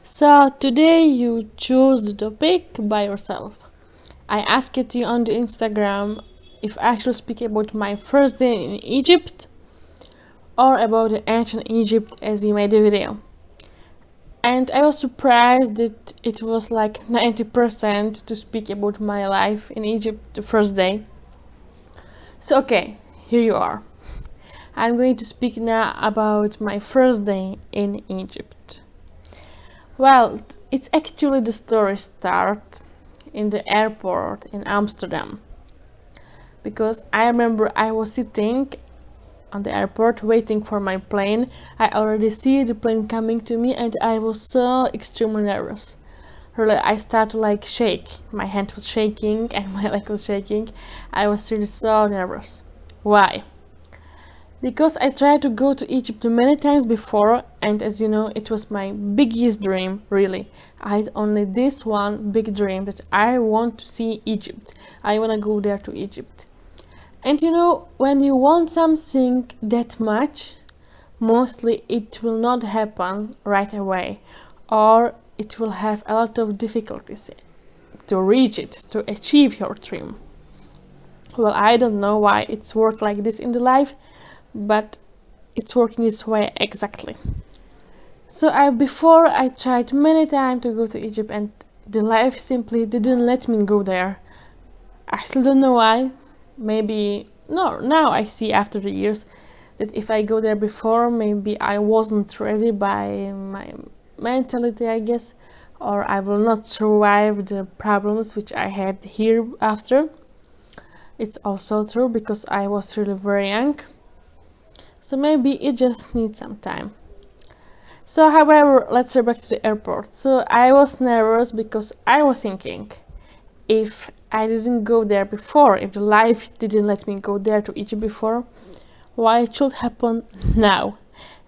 So today you choose the topic by yourself. I asked you on the Instagram if I should speak about my first day in Egypt or about the ancient Egypt as we made a video. And I was surprised that it was like 90% to speak about my life in Egypt the first day. So okay, here you are. I'm going to speak now about my first day in Egypt. Well, it's actually the story starts in the airport in Amsterdam. Because I remember I was sitting on the airport waiting for my plane. I already see the plane coming to me and I was so extremely nervous. Really, I started to like shake. My hand was shaking and my leg was shaking. I was really so nervous. Why? Because I tried to go to Egypt many times before, and as you know, it was my biggest dream, really. I had only this one big dream that I want to see Egypt. I want to go there to Egypt. And you know, when you want something that much, mostly it will not happen right away, or it will have a lot of difficulties to reach it, to achieve your dream. Well, I don't know why it's worked like this in the life, but it's working this way exactly. So before I tried many times to go to Egypt and the life simply didn't let me go there. I still don't know why. Maybe no, now I see after the years that if I go there before, maybe I wasn't ready by my mentality, I guess, or I will not survive the problems which I had here after. It's also true because I was really very young. So maybe it just needs some time. So however, let's go back to the airport. So I was nervous because I was thinking, if I didn't go there before, if the life didn't let me go there to Egypt before, why it should happen now?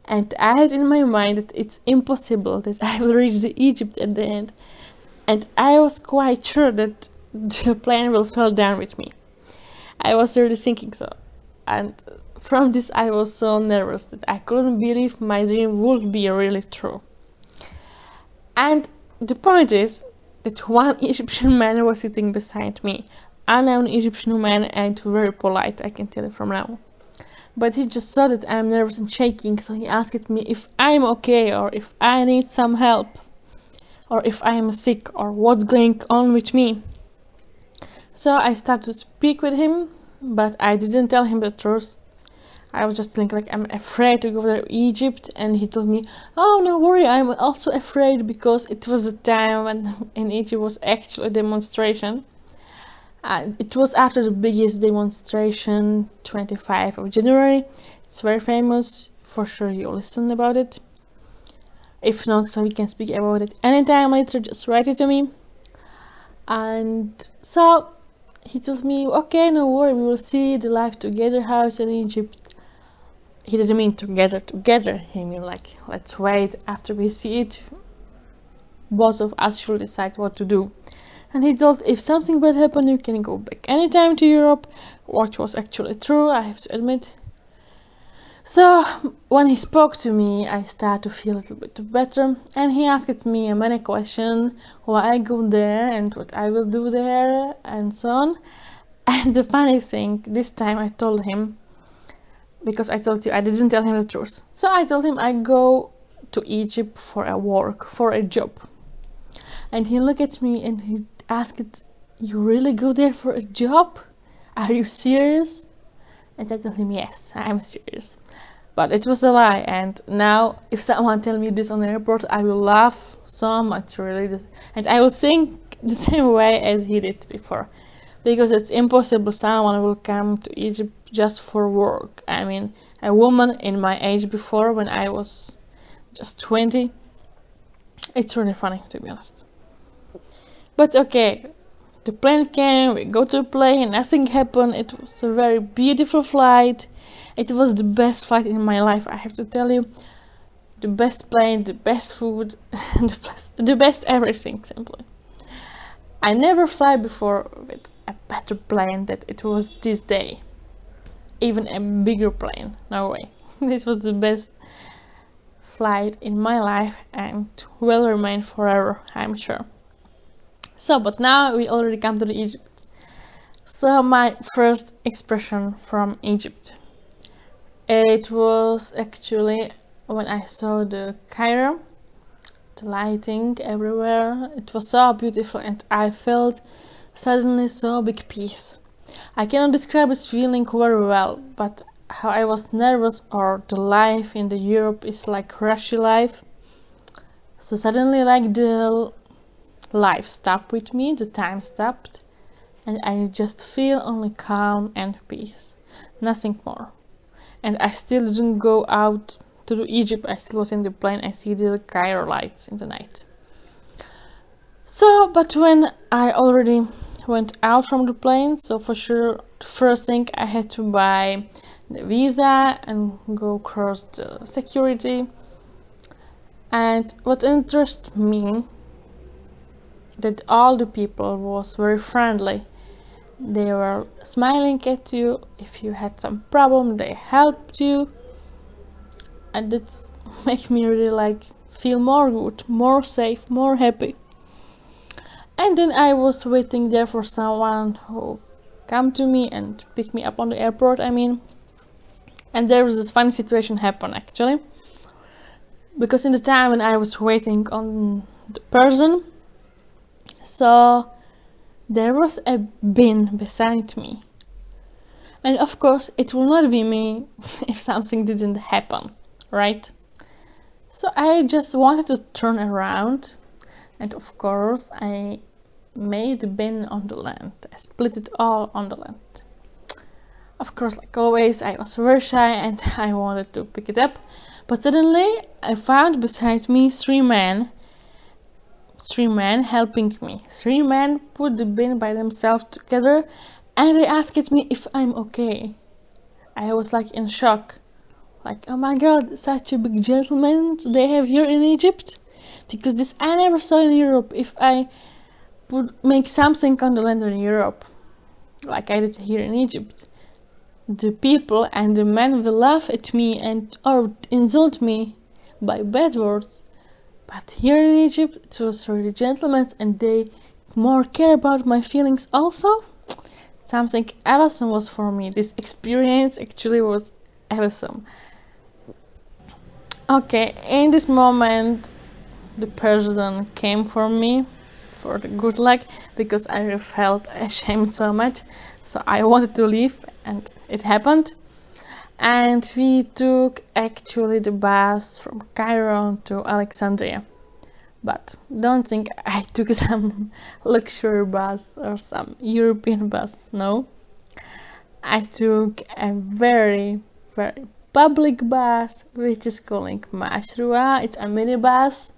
And I had in my mind that it's impossible that I will reach the Egypt at the end. And I was quite sure that the plane will fall down with me. I was really thinking so. And from this I was so nervous that I couldn't believe my dream would be really true. And the point is that one Egyptian man was sitting beside me. Unknown Egyptian man and very polite, I can tell you from now. But he just saw that I'm nervous and shaking, so he asked me if I'm okay or if I need some help or if I am sick or what's going on with me. So I started to speak with him, but I didn't tell him the truth. I was just thinking like I'm afraid to go to Egypt, and he told me, oh, no worry, I'm also afraid because it was a time when in Egypt was actually a demonstration. It was after the biggest demonstration, 25th of January. It's very famous, for sure you listen about it. If not, so we can speak about it anytime later, just write it to me. And so he told me, okay, no worry, we will see the life together house in Egypt. He didn't mean together, he mean like, let's wait, after we see it, both of us should decide what to do. And he told if something bad happened, you can go back anytime to Europe, which was actually true, I have to admit. So when he spoke to me, I started to feel a little bit better, and he asked me a many questions, why I go there and what I will do there and so on. And the funny thing, this time I told him, because I told you I didn't tell him the truth. So I told him I go to Egypt for a work, for a job. And he looked at me and he asked, you really go there for a job? Are you serious? And I told him, yes, I'm serious. But it was a lie, and now if someone tell me this on the airport, I will laugh so much, really. And I will think the same way as he did before. Because it's impossible someone will come to Egypt just for work. I mean, a woman in my age before, when I was just 20, it's really funny, to be honest. But okay, the plane came, we go to the plane, nothing happened. It was a very beautiful flight. It was the best flight in my life, I have to tell you. The best plane, the best food, the best everything, simply. I never fly before with a better plane that it was this day. Even a bigger plane, no way. This was the best flight in my life and will remain forever, I'm sure. So, but now we already come to the Egypt. So my first expression from Egypt. It was actually when I saw the Cairo, the lighting everywhere. It was so beautiful and I felt suddenly so big peace. I cannot describe this feeling very well, but how I was nervous or the life in the Europe is like rushy life. So suddenly like the life stopped with me, the time stopped, and I just feel only calm and peace, nothing more. And I still didn't go out to the Egypt, I still was in the plane. I see the Cairo lights in the night. So, but when I already went out from the plane, so for sure the first thing I had to buy the visa and go across the security. And what interests me, that all the people was very friendly. They were smiling at you. If you had some problem, they helped you, and that's make me really like feel more good, more safe, more happy. And then I was waiting there for someone who come to me and pick me up on the airport, I mean. And there was this funny situation happen actually, because in the time when I was waiting on the person, so there was a bin beside me. And of course it will not be me if something didn't happen, right? So I just wanted to turn around, and of course I made the bin on the land. I split it all on the land. Of course, like always, I was very shy and I wanted to pick it up, but suddenly I found beside me three men helping me. Three men put the bin by themselves together, and they asked me if I'm okay. I was like in shock, like, oh my god, such a big gentleman they have here in Egypt, because this I never saw in Europe. If I would make something on the land in Europe, like I did here in Egypt, the people and the men will laugh at me and or insult me by bad words. But here in Egypt, it was really gentlemen, and they more care about my feelings also. Something awesome was for me. This experience actually was awesome. Okay, in this moment, the person came for me for the good luck, because I felt ashamed so much. So I wanted to leave, and it happened. And we took actually the bus from Cairo to Alexandria. But don't think I took some luxury bus or some European bus, no. I took a very, very public bus, which is calling Mashrua. It's a minibus,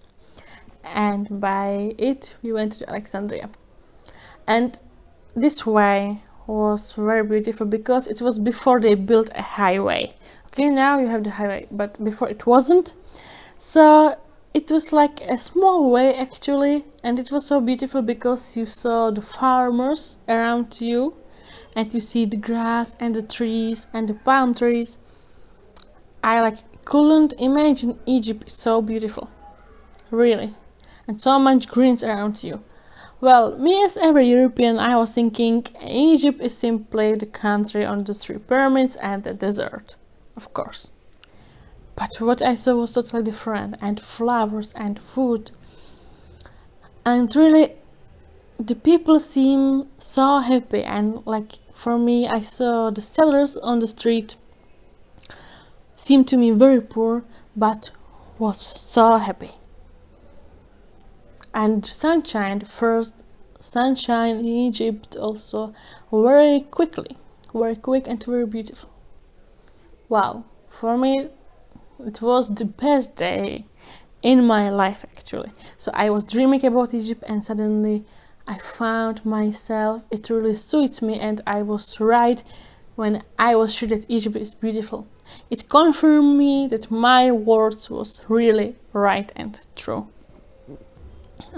and by it we went to Alexandria. And this way was very beautiful because it was before they built a highway. Okay, now you have the highway, but before it wasn't. So it was like a small way actually, and it was so beautiful because you saw the farmers around you, and you see the grass and the trees and the palm trees. I like couldn't imagine Egypt is so beautiful, really, and so much greens around you. Well, me as every European, I was thinking Egypt is simply the country on the three pyramids and the desert, of course. But what I saw was totally different, and flowers and food. And really, the people seem so happy, and like for me, I saw the sellers on the street seemed to me very poor, but was so happy. And sunshine, the first sunshine in Egypt also very quick and very beautiful. Wow, for me it was the best day in my life actually. So I was dreaming about Egypt, and suddenly I found myself, it really suits me, and I was right when I was sure that Egypt is beautiful. It confirmed me that my words was really right and true.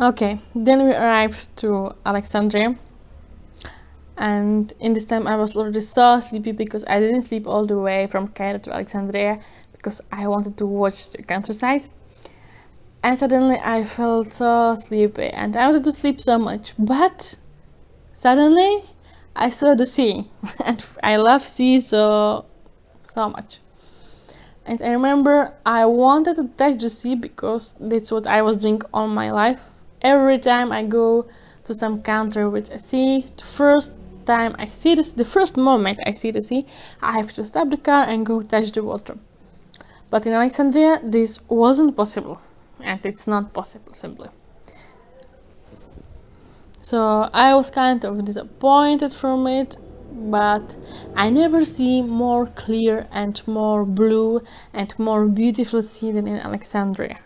Okay, then we arrived to Alexandria, and in this time I was already so sleepy because I didn't sleep all the way from Cairo to Alexandria, because I wanted to watch the countryside. And suddenly I felt so sleepy and I wanted to sleep so much. But suddenly I saw the sea and I love sea so much. And I remember I wanted to touch the sea because that's what I was doing all my life. Every time I go to some country with a sea, the first moment I see the sea, I have to stop the car and go touch the water. But in Alexandria, this wasn't possible. And it's not possible, simply. So I was kind of disappointed from it, but I never see more clear and more blue and more beautiful sea than in Alexandria.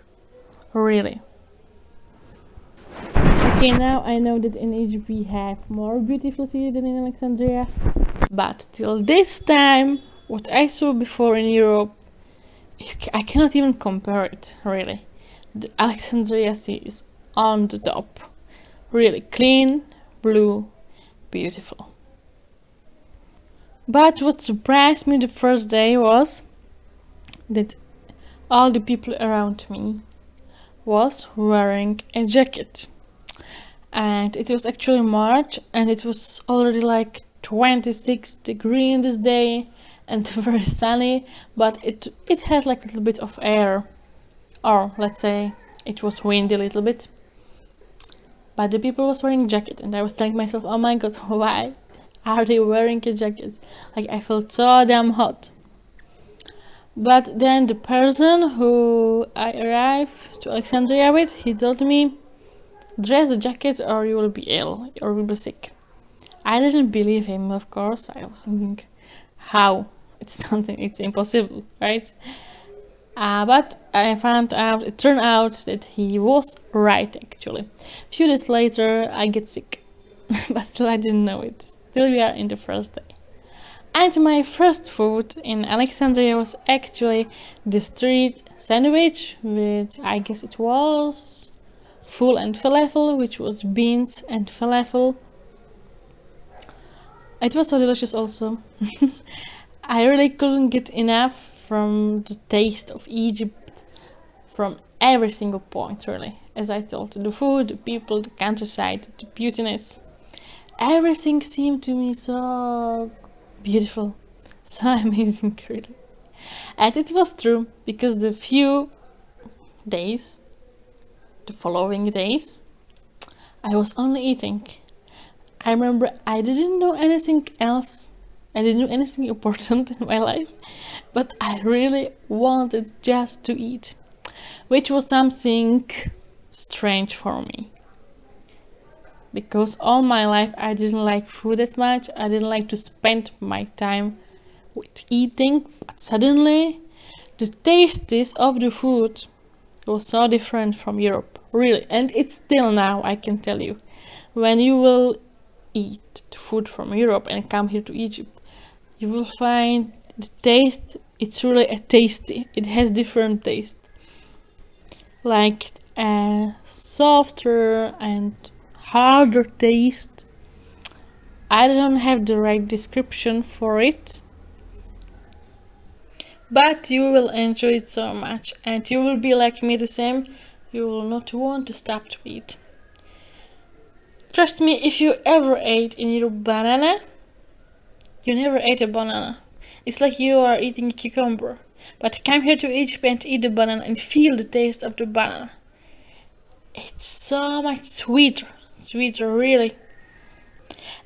Really. Okay, now I know that in Egypt we have more beautiful sea than in Alexandria, but till this time, what I saw before in Europe, I cannot even compare it, really. The Alexandria Sea is on the top. Really clean, blue, beautiful. But what surprised me the first day was that all the people around me was wearing a jacket. And it was actually March and it was already like 26 degrees in this day and very sunny, but it had like a little bit of air, or let's say it was windy a little bit. But the people was wearing jacket and I was telling myself, oh my god, why are they wearing a jacket? Like I felt so damn hot. But then the person who I arrived to Alexandria with, he told me, dress a jacket or you will be ill or you will be sick. I didn't believe him, of course. I was thinking, how? It's impossible, right? But I found out, it turned out that he was right actually. A few days later I get sick, but still I didn't know it. Still we are in the first day. And my first food in Alexandria was actually the street sandwich with, I guess it was full and falafel, which was beans and falafel. It was so delicious also. I really couldn't get enough from the taste of Egypt, from every single point really. As I told, the food, the people, the countryside, the beautiness. Everything seemed to me so beautiful, so amazing really. And it was true, because the following days, I was only eating. I remember I didn't know anything else. I didn't do anything important in my life, but I really wanted just to eat, which was something strange for me. Because all my life I didn't like food that much, I didn't like to spend my time with eating, but suddenly the taste of the food was so different from Europe, really, and it's still now, I can tell you. When you will eat the food from Europe and come here to Egypt, you will find the taste, it's really a tasty, it has different taste, like a softer and harder taste. I don't have the right description for it, but you will enjoy it so much and you will be like me the same. You will not want to stop to eat. Trust me, if you ever ate in your banana, you never ate a banana. It's like you are eating a cucumber. But come here to Egypt and eat the banana and feel the taste of the banana. It's so much sweeter really.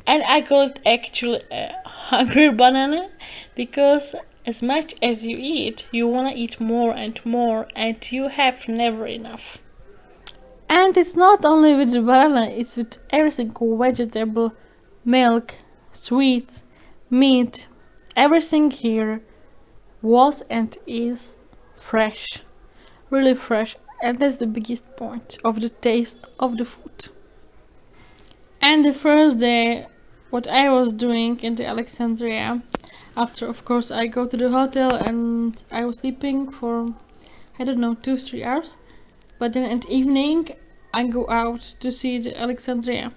And I call it actually a hungry banana, because as much as you eat, you wanna eat more and more, and you have never enough. And it's not only with the banana, it's with everything: vegetable, milk, sweets, meat. Everything here was and is fresh, really fresh, and that's the biggest point of the taste of the food. And the first day, what I was doing in the Alexandria, after of course I go to the hotel and I was sleeping for, I don't know, 2-3 hours, but then at evening I go out to see the Alexandria,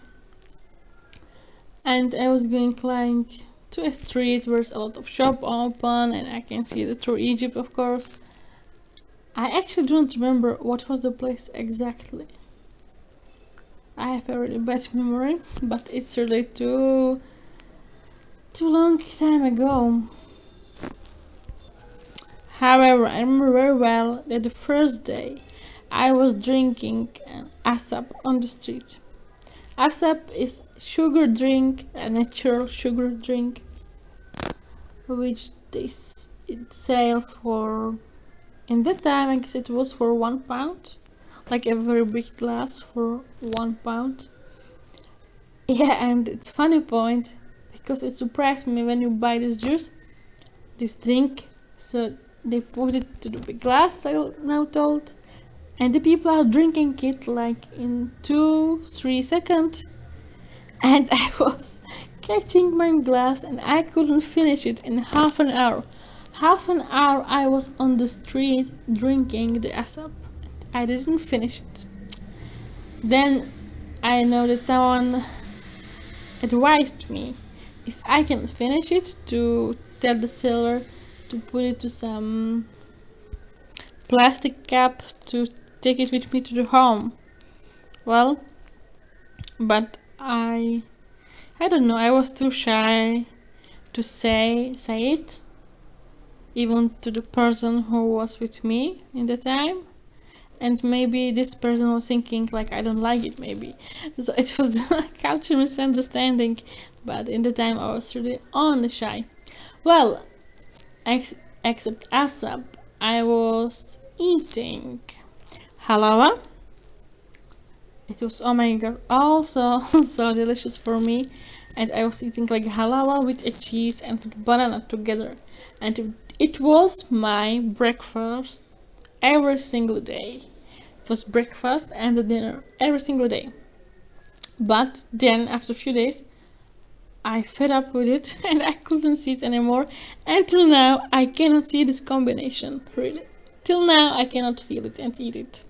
and I was going like to a street where there's a lot of shop open and I can see the true Egypt, of course. I actually don't remember what was the place exactly. I have a really bad memory, but it's really too long time ago. However, I remember very well that the first day I was drinking an asap on the street. Asap is sugar drink, a natural sugar drink, which they sell for, in that time I guess it was for £1, like a very big glass for £1. Yeah, and it's funny point because it surprised me when you buy this juice, this drink. So they put it to the big glass, I now told, and the people are drinking it like in 2-3 seconds, and I was catching my glass and I couldn't finish it in half an hour. Half an hour I was on the street drinking the asap. I didn't finish it. Then I noticed someone advised me, if I can finish it, to tell the seller to put it to some plastic cap to take it with me to the home. Well, but I don't know, I was too shy to say it, even to the person who was with me in the time. And maybe this person was thinking like I don't like it, maybe. So it was a cultural misunderstanding, but in the time I was really only shy. Well, except ASAP, I was eating halawa. It was, oh my god, also so delicious for me. And I was eating like halawa with a cheese and with banana together. And it was my breakfast every single day. It was breakfast and the dinner every single day. But then after a few days I fed up with it and I couldn't see it anymore. Until now I cannot see this combination, really. Till now I cannot feel it and eat it.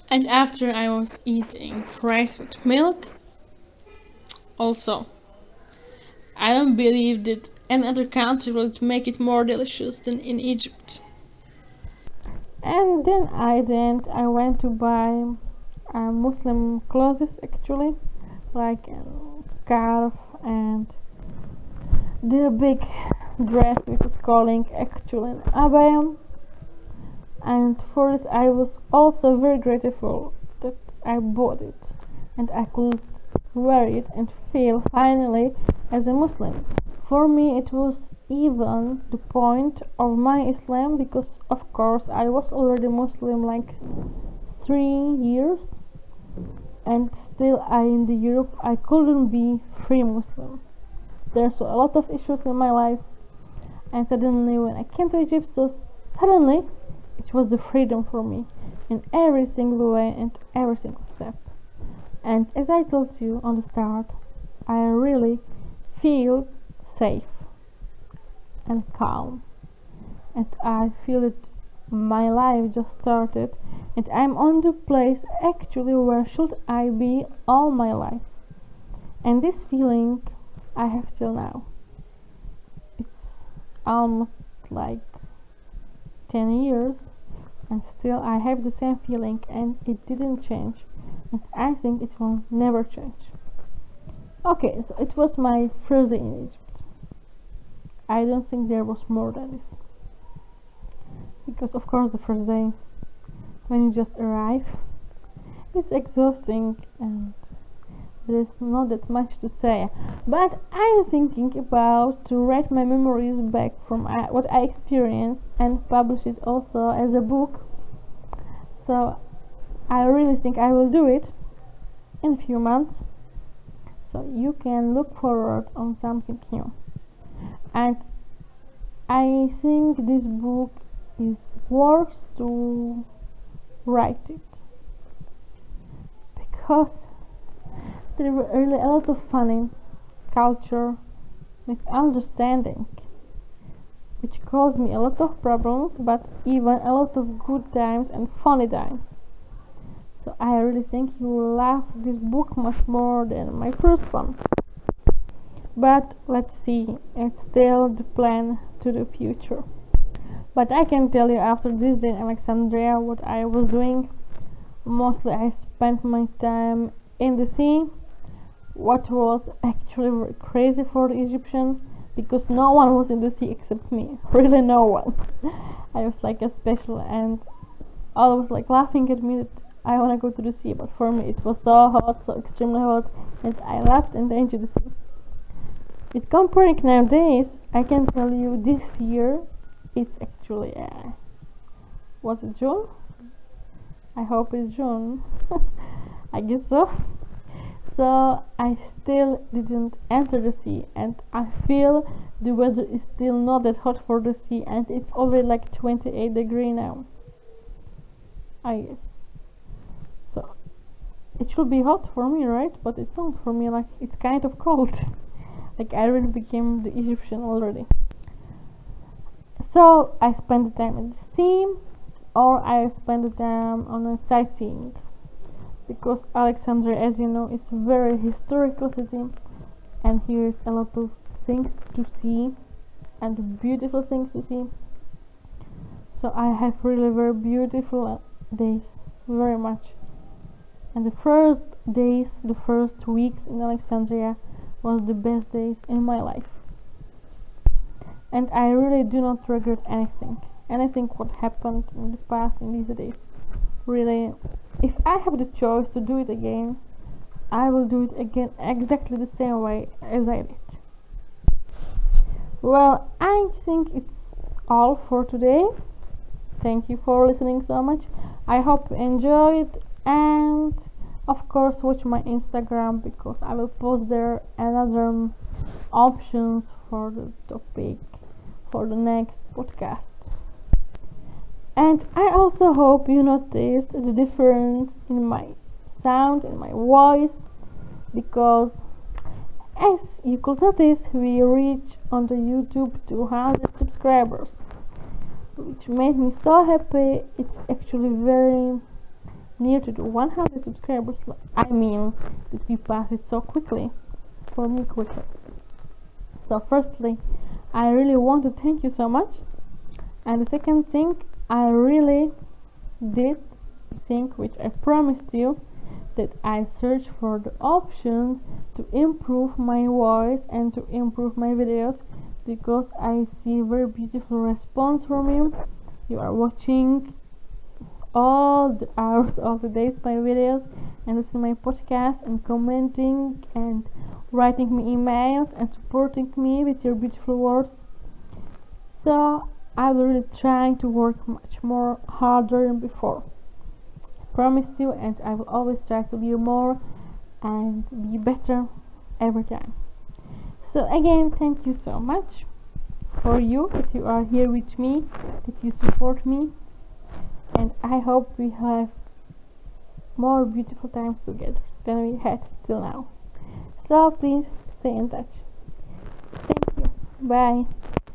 And after I was eating rice with milk. Also, I don't believe that any other country will make it more delicious than in Egypt. And then I went to buy Muslim clothes, actually, like a scarf and the big dress which is calling actually an abaya. And for this I was also very grateful that I bought it and I could wear it and feel finally as a Muslim. For me it was even the point of my Islam, because of course I was already Muslim like 3 years, and still in the Europe I couldn't be free Muslim. There's a lot of issues in my life, and suddenly when I came to Egypt, so suddenly it was the freedom for me in every single way and every single step. And as I told you on the start, I really feel safe and calm, and I feel that my life just started and I'm on the place actually where should I be all my life. And this feeling I have till now. It's almost like 10 years and still I have the same feeling, and it didn't change, and I think it will never change. Okay, so it was my first day in Egypt. I don't think there was more than this, because of course the first day when you just arrive it's exhausting and there's not that much to say, but I'm thinking about to write my memories back from what I experienced and publish it also as a book. So I really think I will do it in a few months, so you can look forward on something new. And I think this book is worth to write it, because there were really a lot of funny culture misunderstanding which caused me a lot of problems, but even a lot of good times and funny times. So I really think you will love this book much more than my first one. But let's see, it's still the plan to the future. But I can tell you after this day in Alexandria what I was doing. Mostly I spent my time in the sea, what was actually very crazy for the Egyptian, because no one was in the sea except me. Really no one. I was like a special, and all was like laughing at me that I wanna go to the sea, but for me it was so hot, so extremely hot, and I laughed and enjoyed the sea. With comparing nowadays, I can tell you this year it's actually was it June? I hope it's June. I guess so. So I still didn't enter the sea, and I feel the weather is still not that hot for the sea, and it's already like 28 degrees now, I guess. So it should be hot for me, right? But it's not for me, like it's kind of cold. Like I already became the Egyptian already. So I spend the time in the sea, or I spend the time on a sightseeing, because Alexandria, as you know, is a very historical city, and here is a lot of things to see and beautiful things to see. So I have really very beautiful days, very much. And the first days, the first weeks in Alexandria was the best days in my life. And I really do not regret anything what happened in the past in these days. Really, if I have the choice to do it again, I will do it again exactly the same way as I did. Well, I think it's all for today. Thank you for listening so much. I hope you enjoyed, and of course watch my Instagram, because I will post there another options for the topic for the next podcast. And I also hope you noticed the difference in my sound and my voice, because as you could notice, we reached on the YouTube 200 subscribers, which made me so happy. It's actually very near to the 100 subscribers. I mean, that we passed it so quickly, for me quickly. So firstly, I really want to thank you so much. And the second thing, I really did think, which I promised you, that I search for the option to improve my voice and to improve my videos, because I see very beautiful response from you. You are watching all the hours of the days my videos, and listening my podcast, and commenting and writing me emails and supporting me with your beautiful words. So I will really try to work much more harder than before. I promise you, and I will always try to be more and be better every time. So again, thank you so much for you that you are here with me, that you support me, and I hope we have more beautiful times together than we had till now. So please stay in touch. Thank you. Bye.